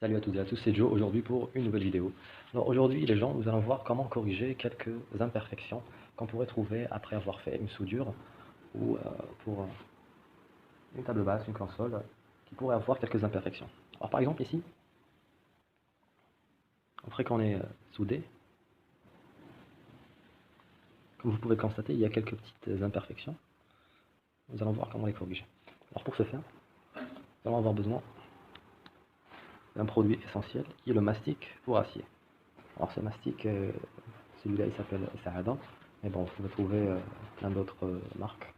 Salut à toutes et à tous, c'est Joe aujourd'hui pour une nouvelle vidéo. Alors aujourd'hui les gens, nous allons voir comment corriger quelques imperfections qu'on pourrait trouver après avoir fait une soudure ou pour une table basse, une console qui pourrait avoir quelques imperfections. Alors par exemple ici, après qu'on ait soudé, comme vous pouvez le constater, il y a quelques petites imperfections. Nous allons voir comment les corriger. Alors pour ce faire, nous allons avoir besoin d'un produit essentiel qui est le mastic pour acier. Alors ce mastic, celui-là il s'appelle Saada, mais bon, vous pouvez trouver plein d'autres marques.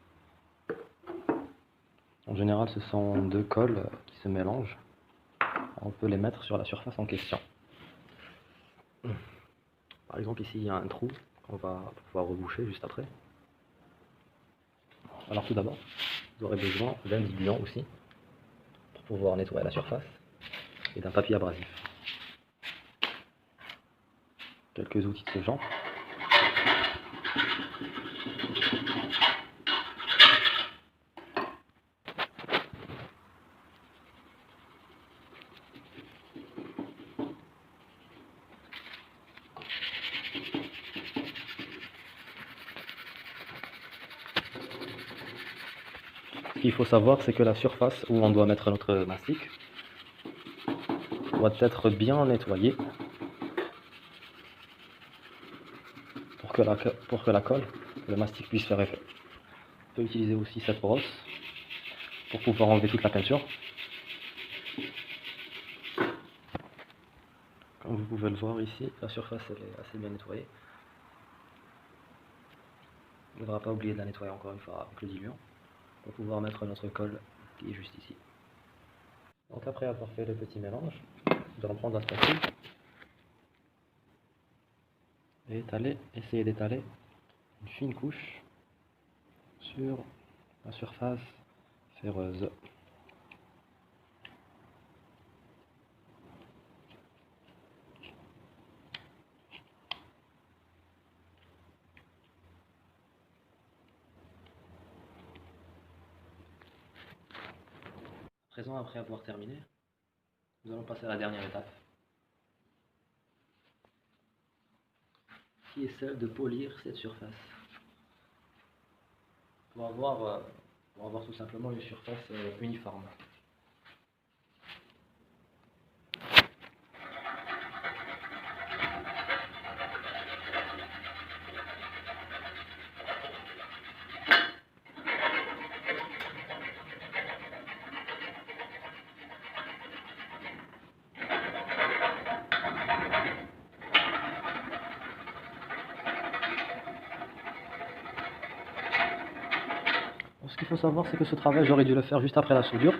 En général, ce sont deux cols qui se mélangent. On peut les mettre sur la surface en question. Par exemple, ici il y a un trou qu'on va pouvoir reboucher juste après. Alors tout d'abord, vous aurez besoin d'un diluant aussi pour pouvoir nettoyer la surface et d'un papier abrasif. Quelques outils de ce genre. Ce qu'il faut savoir, c'est que la surface où on doit mettre notre mastic doit être bien nettoyée pour que la colle, le mastic puisse faire effet. On peut utiliser aussi cette brosse pour pouvoir enlever toute la peinture. Comme vous pouvez le voir ici, la surface elle est assez bien nettoyée. On ne devra pas oublier de la nettoyer encore une fois avec le diluant pour pouvoir mettre notre colle qui est juste ici. Donc après avoir fait le petit mélange, nous allons prendre la spatule et essayer d'étaler une fine couche sur la surface ferreuse. À présent, après avoir terminé, nous allons passer à la dernière étape, qui est celle de polir cette surface pour avoir tout simplement une surface uniforme. Ce qu'il faut savoir, c'est que ce travail, j'aurais dû le faire juste après la soudure,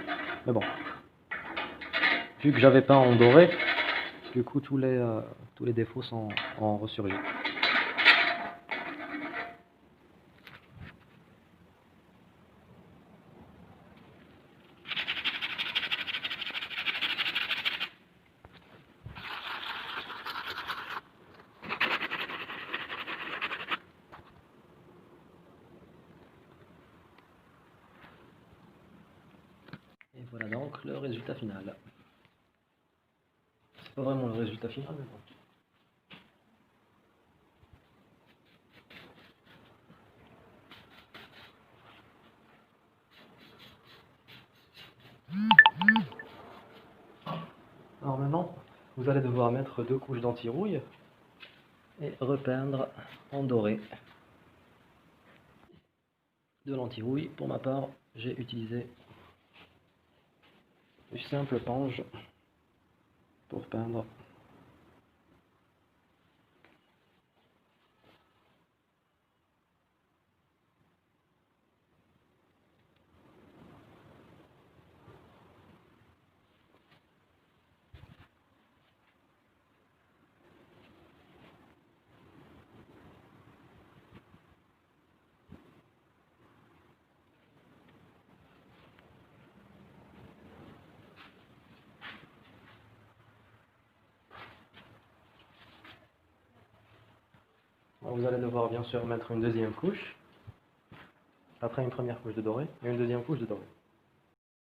mais bon, vu que j'avais peint en doré, du coup tous les défauts ont ressurgi. Et voilà donc le résultat final. C'est pas vraiment le résultat final, mais bon. Alors maintenant, vous allez devoir mettre 2 couches d'anti-rouille et repeindre en doré de l'anti-rouille. Pour ma part, j'ai utilisé une simple pange pour peindre. Vous allez devoir bien sûr mettre une deuxième couche, après une première couche de doré et une deuxième couche de doré.